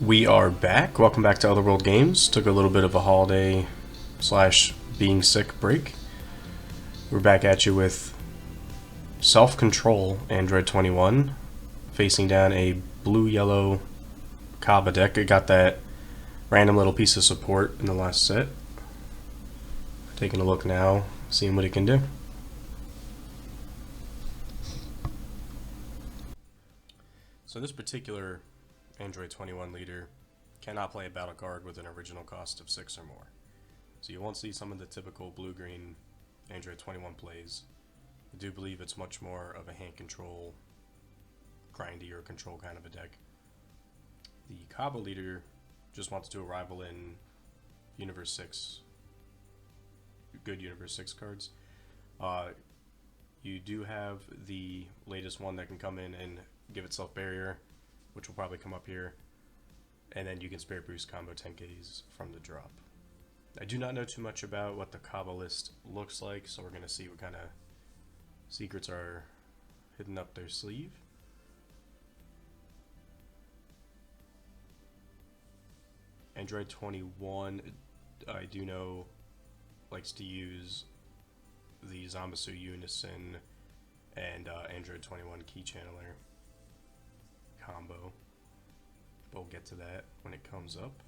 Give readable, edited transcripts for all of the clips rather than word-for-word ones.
We are back. Welcome back to Otherworld Games. Took a little bit of a holiday slash being sick break. We're back at you with Self-Control Android 21, facing down a blue-yellow Cabba deck. It got that random little piece of support in the last set. Taking a look now, seeing what it can do. So this particular Android 21 leader cannot play a battle card with an original cost of 6 or more. So you won't see some of the typical blue-green Android 21 plays. I do believe it's much more of a hand control, grindy or control kind of a deck. The Cabba leader just wants to rival in Universe 6, good Universe 6 cards. You do have the latest one that can come in and give itself barrier, which will probably come up here, and then you can Spirit Boost combo 10Ks from the drop. I do not know too much about what the Cabba list looks like, so we're going to see what kind of secrets are hidden up their sleeve. Android 21, I do know, likes to use the Zamasu Unison and Android 21 key channeler combo. We'll get to that when it comes up.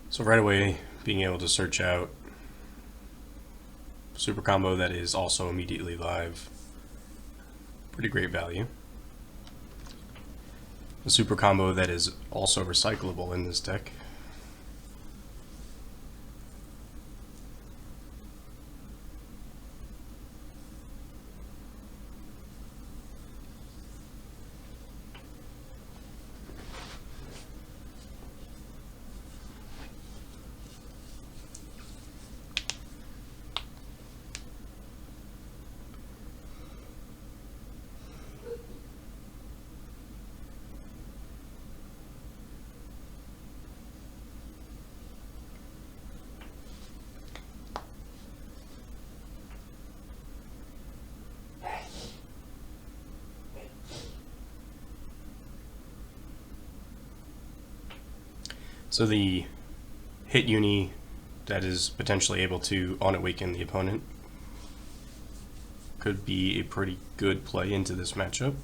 So right away, being able to search out super combo that is also immediately live, pretty great value. A super combo that is also recyclable in this deck. So the hit uni that is potentially able to unawaken the opponent could be a pretty good play into this matchup.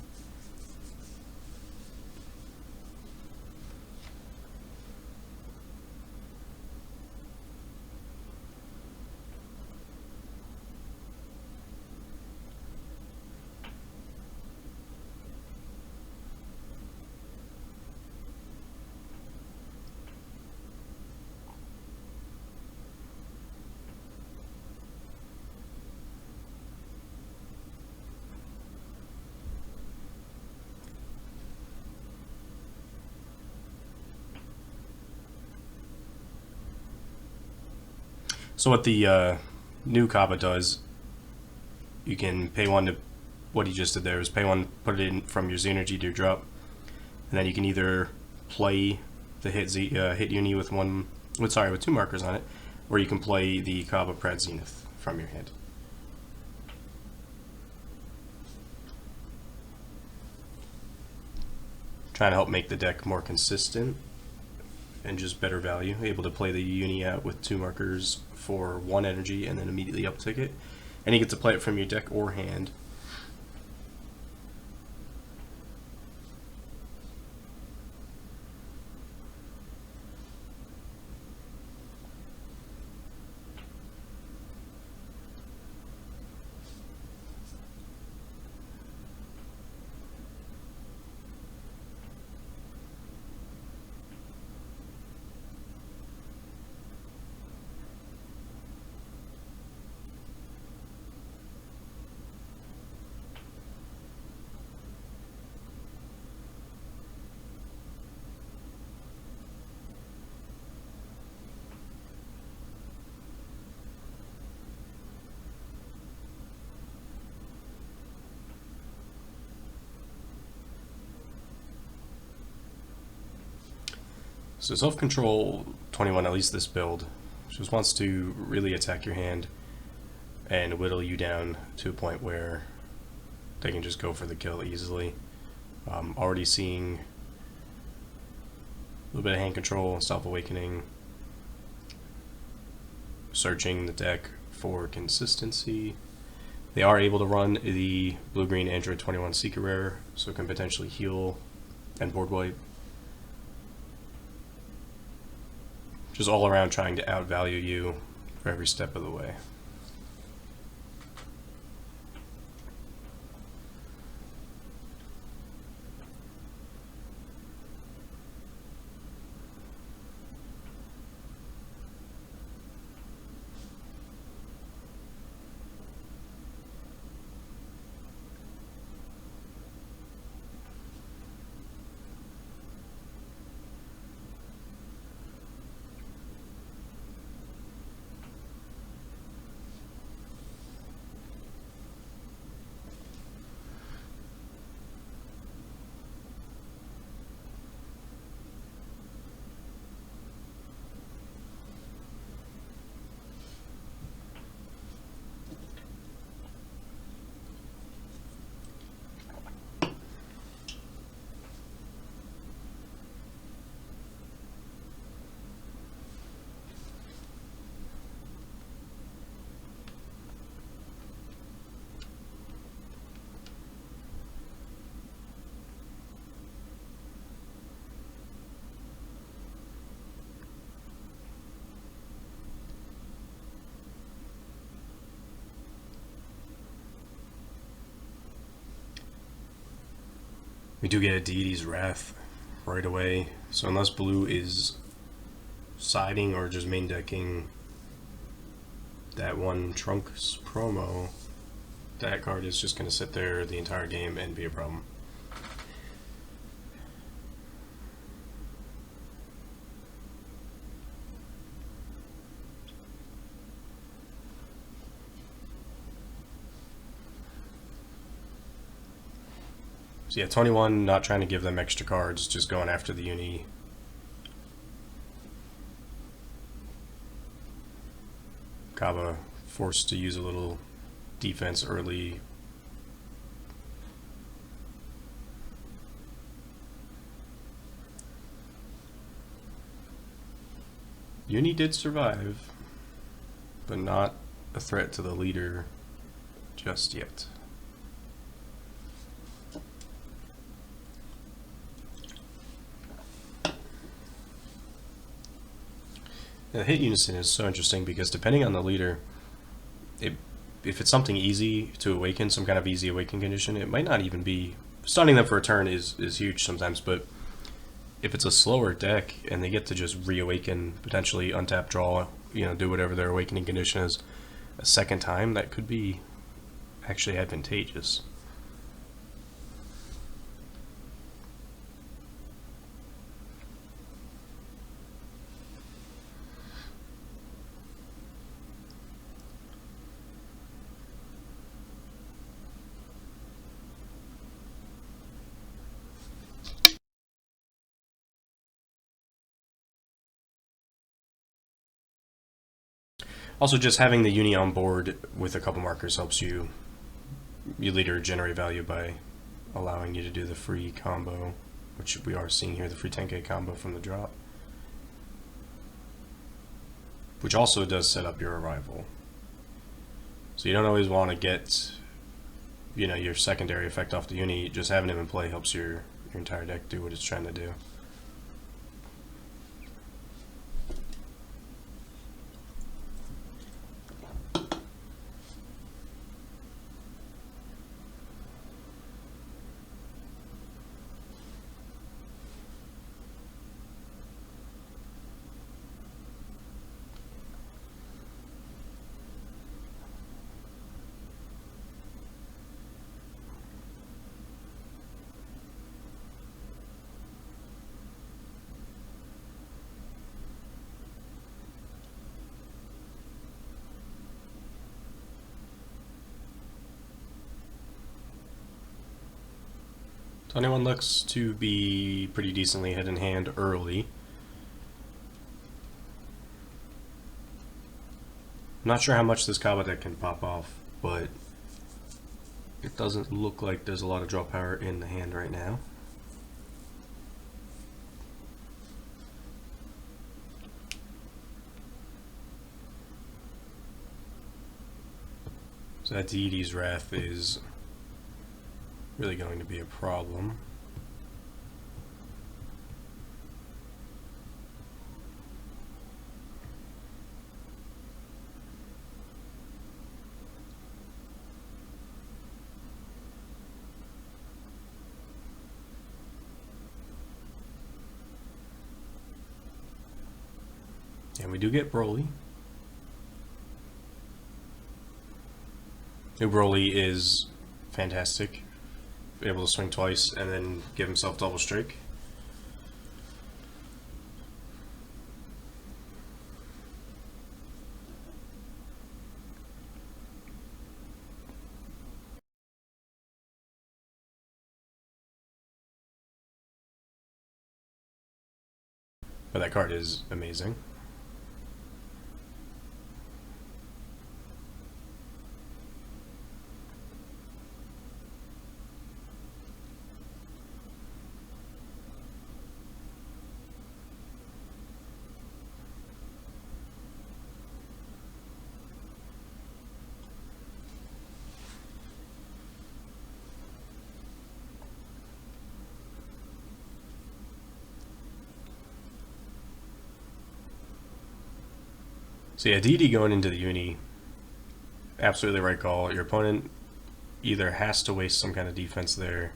So what the new Cabba does, you can pay one to, what he just did there is pay one, put it in from your Xenergy to your drop, and then you can either play the hit uni with with 2 markers on it, or you can play the Cabba Prat Zenith from your hand. Trying to help make the deck more consistent and just better value. Able to play the uni out with 2 markers for 1 energy and then immediately uptick it. And you get to play it from your deck or hand. So Self-Control 21, at least this build, just wants to really attack your hand and whittle you down to a point where they can just go for the kill easily. Already seeing a little bit of hand control, self-awakening, searching the deck for consistency. They are able to run the blue-green Android 21 Secret Rare, so it can potentially heal and board wipe. Just all around trying to outvalue you for every step of the way. We do get a Deity's Wrath right away, so unless blue is siding or just main decking that one Trunks promo, that card is just going to sit there the entire game and be a problem. So yeah, 21 not trying to give them extra cards, just going after the uni. Cabba forced to use a little defense early. Uni did survive, but not a threat to the leader just yet. The hit Unison is so interesting because depending on the leader, if it's something easy to awaken, some kind of easy awaken condition, it might not even be... Stunning them for a turn is huge sometimes, but if it's a slower deck and they get to just reawaken, potentially untap, draw, do whatever their awakening condition is a second time, that could be actually advantageous. Also, just having the Uni on board with a couple markers helps you leader generate value by allowing you to do the free combo, which we are seeing here, the free 10k combo from the drop, which also does set up your arrival. So you don't always want to get your secondary effect off the Uni. Just having him in play helps your entire deck do what it's trying to do. Anyone looks to be pretty decently head in hand early. I'm not sure how much this Cabba deck can pop off, but it doesn't look like there's a lot of draw power in the hand right now. So that Deity's Wrath is really going to be a problem. And we do get Broly. New Broly is fantastic. Able to swing twice and then give himself double strike. But that card is amazing. So yeah, DD going into the Uni, absolutely right call. Your opponent either has to waste some kind of defense there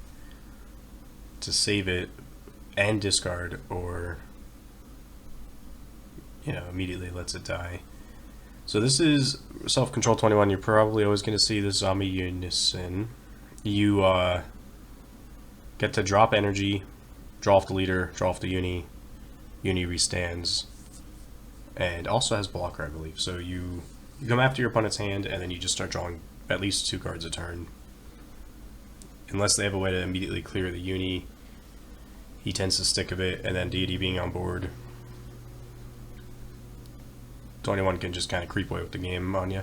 to save it and discard, or immediately lets it die. So this is Self-Control 21. You're probably always going to see this Zombie Unison. You get to drop energy, draw off the leader, draw off the Uni restands, and also has blocker, I believe. So you come after your opponent's hand, and then you just start drawing at least 2 cards a turn. Unless they have a way to immediately clear the Uni, he tends to stick a bit, and then Deity being on board, 21 can just kind of creep away with the game on you.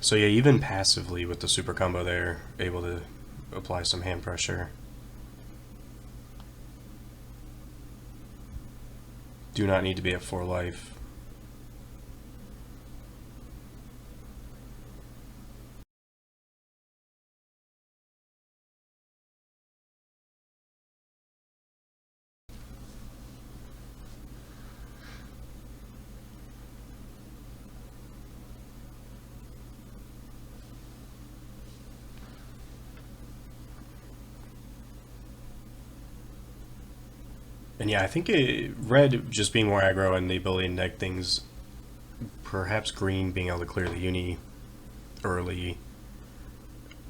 So yeah, even passively with the super combo there, able to apply some hand pressure. Do not need to be at 4 life. And yeah, I think red just being more aggro and the ability to neg things, perhaps green being able to clear the uni early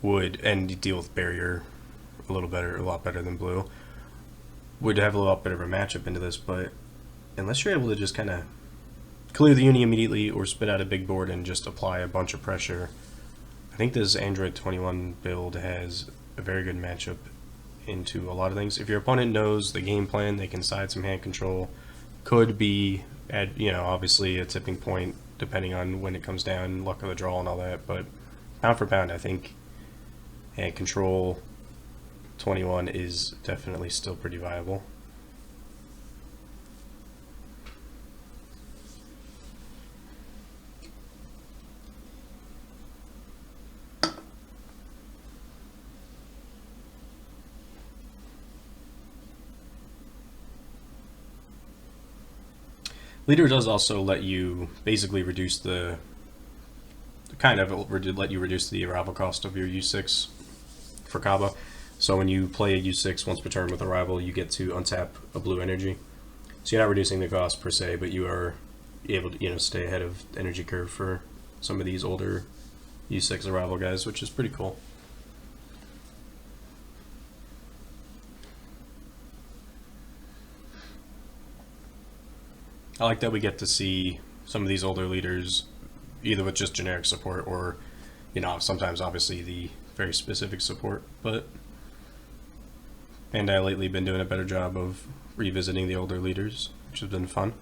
would, and deal with barrier a lot better than blue, would have a lot better of a matchup into this. But unless you're able to just kind of clear the uni immediately or spit out a big board and just apply a bunch of pressure, I think this Android 21 build has a very good matchup into a lot of things. If your opponent knows the game plan, they can side some hand control. Could be at, obviously a tipping point depending on when it comes down, luck of the draw and all that. But pound for pound, I think hand control 21 is definitely still pretty viable. Leader does also let you basically reduce the let you reduce the arrival cost of your U6 for Cabba. So when you play a U6 once per turn with a rival, you get to untap a blue energy. So you're not reducing the cost per se, but you are able to stay ahead of the energy curve for some of these older U6 arrival guys, which is pretty cool. I like that we get to see some of these older leaders either with just generic support or, sometimes obviously the very specific support. But Bandai lately been doing a better job of revisiting the older leaders, which has been fun.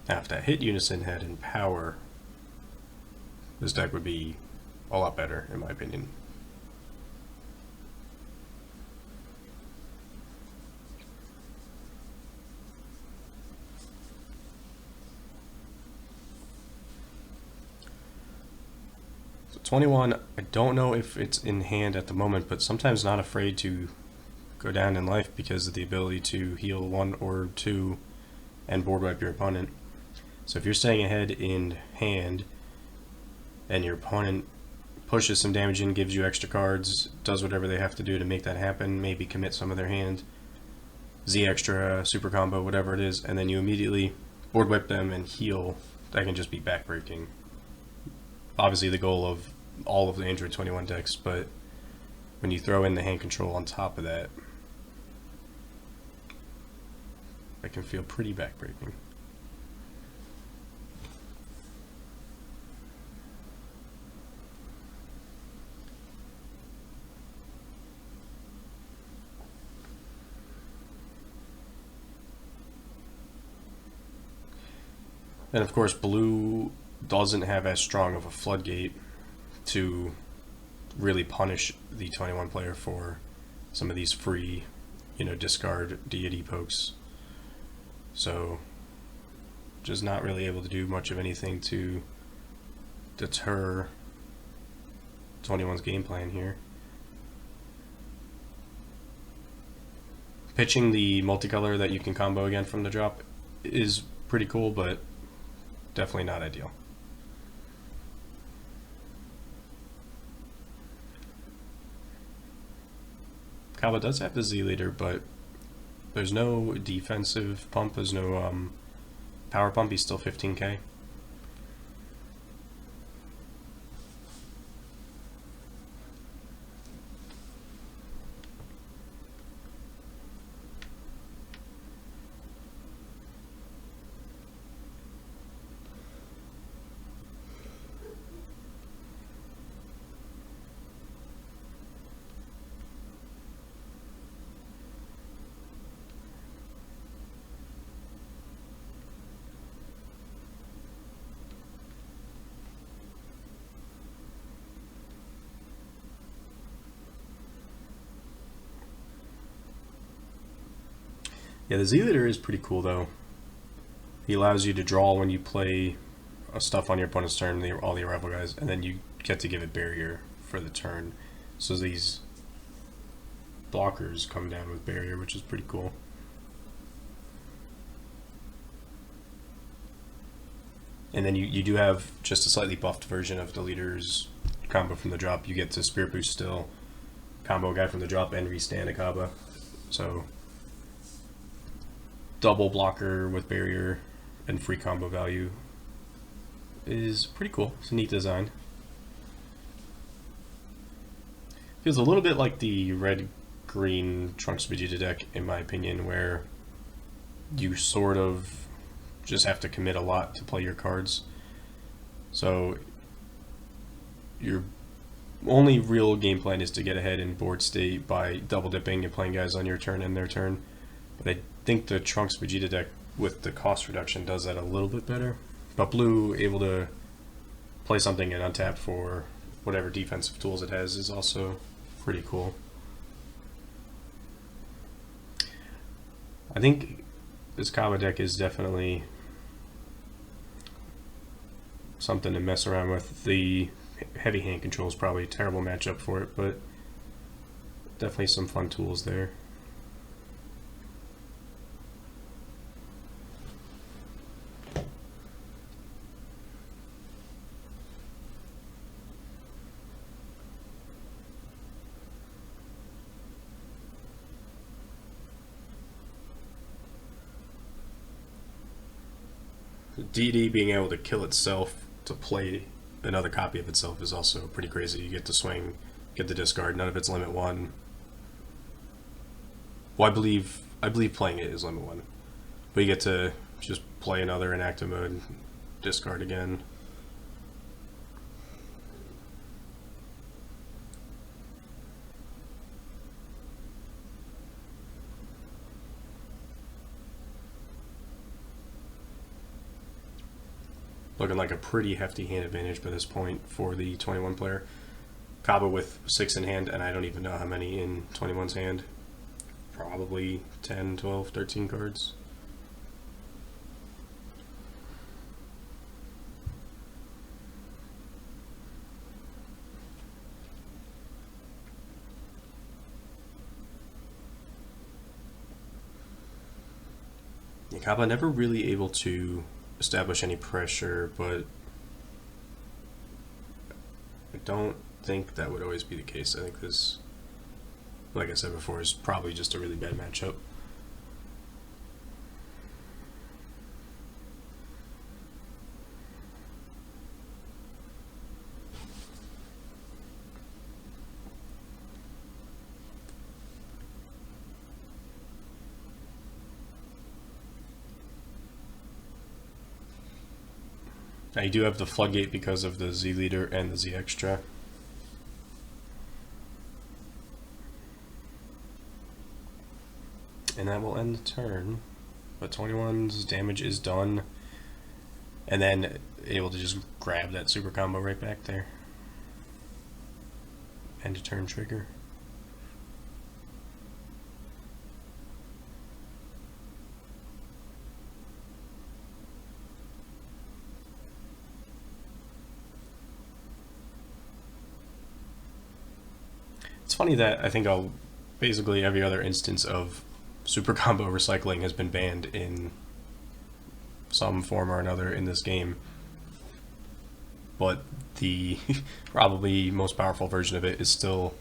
Now, if that hit Unison had in power, this deck would be a lot better, in my opinion. So 21, I don't know if it's in hand at the moment, but sometimes not afraid to go down in life because of the ability to heal 1 or 2 and board wipe your opponent. So if you're staying ahead in hand and your opponent pushes some damage in, gives you extra cards, does whatever they have to do to make that happen, maybe commit some of their hand, Z extra, super combo, whatever it is, and then you immediately board wipe them and heal, that can just be backbreaking. Obviously the goal of all of the Android 21 decks, but when you throw in the hand control on top of that, that can feel pretty backbreaking. And of course, blue doesn't have as strong of a floodgate to really punish the 21 player for some of these free, discard deity pokes. So, just not really able to do much of anything to deter 21's game plan here. Pitching the multicolor that you can combo again from the drop is pretty cool, but definitely not ideal. Cabba does have the Z leader, but there's no defensive pump, there's no power pump, he's still 15k. Yeah, the Z leader is pretty cool though. He allows you to draw when you play stuff on your opponent's turn, all the arrival guys, and then you get to give it barrier for the turn. So these blockers come down with barrier, which is pretty cool. And then you do have just a slightly buffed version of the leader's combo from the drop. You get to Spirit Boost still, combo a guy from the drop, and restand a Cabba. So double blocker with barrier and free combo value is pretty cool. It's a neat design. Feels a little bit like the red-green Trunks Vegeta deck, in my opinion, where you sort of just have to commit a lot to play your cards. So your only real game plan is to get ahead in board state by double dipping and playing guys on your turn and their turn. But I think the Trunks Vegeta deck with the cost reduction does that a little bit better. But blue able to play something and untap for whatever defensive tools it has is also pretty cool. I think this Cabba deck is definitely something to mess around with. The heavy hand control is probably a terrible matchup for it, but definitely some fun tools there. DD being able to kill itself to play another copy of itself is also pretty crazy. You get to swing, get the discard, none of it's limit 1. Well, I believe playing it is limit 1. But you get to just play another in active mode, discard again. Looking like a pretty hefty hand advantage by this point for the 21 player. Cabba with 6 in hand, and I don't even know how many in 21's hand. Probably 10, 12, 13 cards. Yeah, Cabba never really able to establish any pressure, but I don't think that would always be the case. I think this, like I said before, is probably just a really bad matchup. Now you do have the floodgate because of the Z leader and the Z extra. And that will end the turn. But 21's damage is done. And then able to just grab that super combo right back there. End of turn trigger. It's funny that I think basically every other instance of super combo recycling has been banned in some form or another in this game, but the probably most powerful version of it is still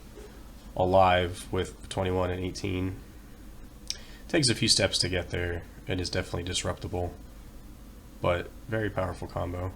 alive with 21 and 18. It takes a few steps to get there and is definitely disruptible, but very powerful combo.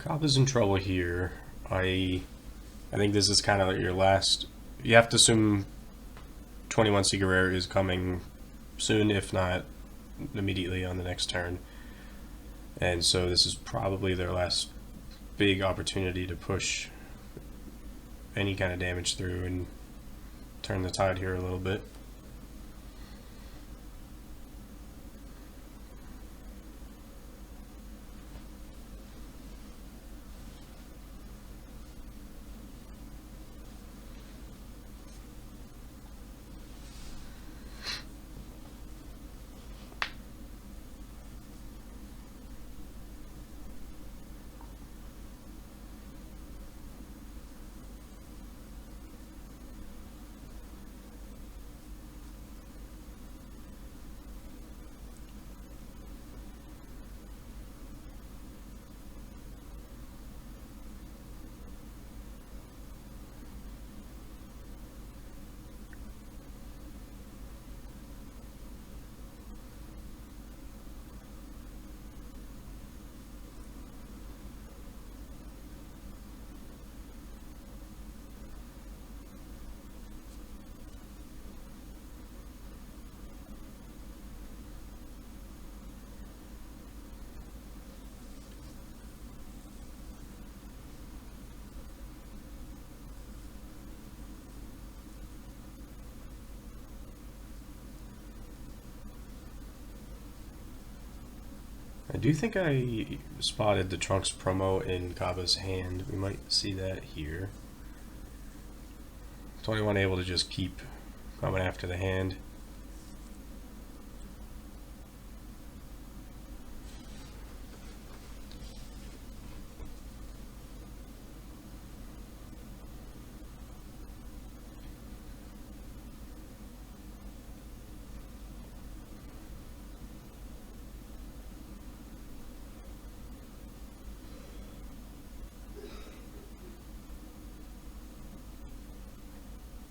Cabba's in trouble here. I think this is kind of your last. You have to assume 21 Secret Rare is coming soon, if not immediately on the next turn. And so this is probably their last big opportunity to push any kind of damage through and turn the tide here a little bit. I do think I spotted the Trunks promo in Cabba's hand. We might see that here. 21 able to just keep coming after the hand.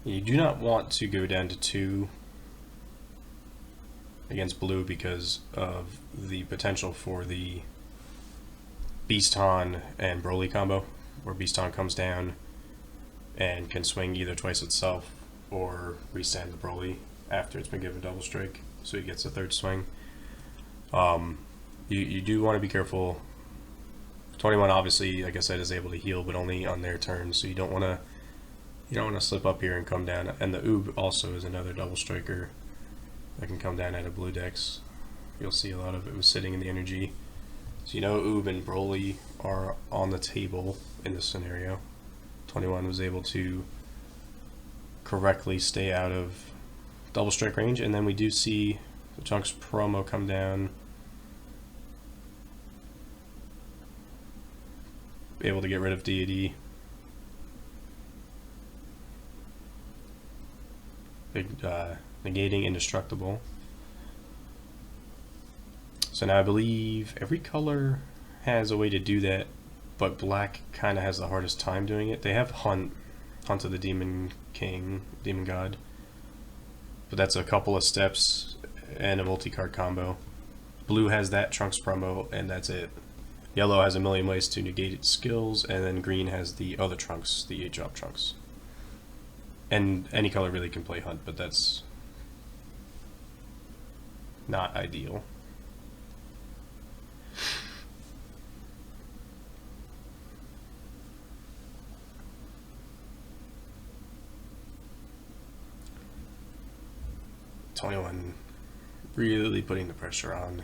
You do not want to go down to 2 against blue because of the potential for the Beaston and Broly combo, where Beaston comes down and can swing either twice itself or restand the Broly after it's been given double strike, so he gets a third swing. You do want to be careful. 21 obviously, like I said, is able to heal, but only on their turn, so you don't want to slip up here and come down. And the Oob also is another double striker that can come down out of blue decks. You'll see a lot of it was sitting in the energy. So you know Oob and Broly are on the table in this scenario. 21 was able to correctly stay out of double strike range, and then we do see the Trunks promo come down, able to get rid of Deity. Negating indestructible. So now I believe every color has a way to do that, but black kind of has the hardest time doing it. They have Hunt of the Demon King, Demon God, but that's a couple of steps and a multi-card combo. Blue has that Trunks promo, and that's it. Yellow has a million ways to negate its skills, and then green has the other Trunks, the 8-drop Trunks. And any color really can play Hunt, but that's not ideal. #21 really putting the pressure on.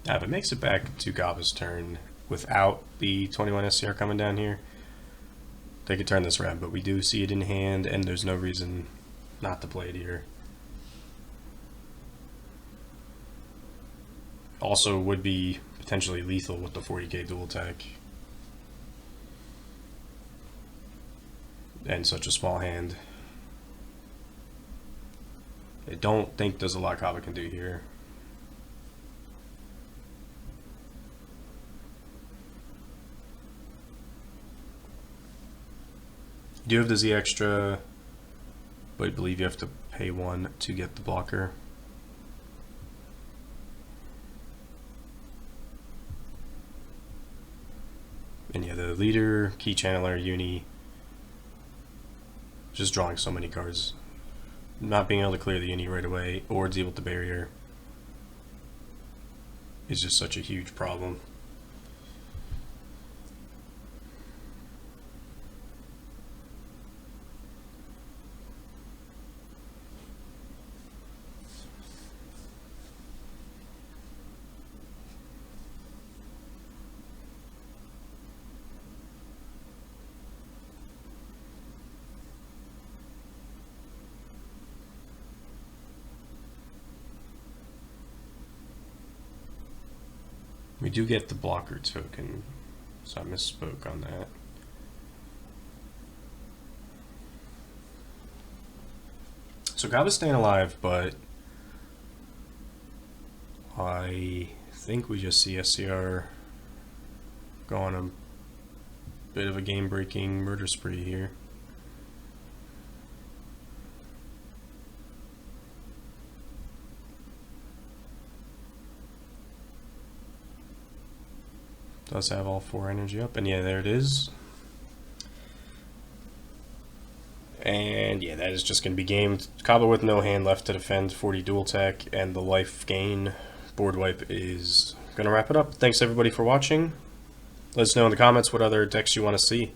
If it makes it back to Cabba's turn without the 21 SCR coming down here, they could turn this around, but we do see it in hand, and there's no reason not to play it here. Also would be potentially lethal with the 40k dual attack. And such a small hand. I don't think there's a lot Cabba can do here. You do have the Z extra, but I believe you have to pay 1 to get the blocker. And yeah, the leader, key channeler, uni, just drawing so many cards. Not being able to clear the uni right away or deal with the barrier is just such a huge problem. We do get the blocker token, so I misspoke on that. So Cabba's staying alive, but I think we just see SCR go on a bit of a game-breaking murder spree here. Does have all 4 energy up, and yeah, there it is. And yeah, that is just going to be gamed. Cabba with no hand left to defend, 40 dual attack, and the life gain board wipe is going to wrap it up. Thanks everybody for watching. Let us know in the comments what other decks you want to see.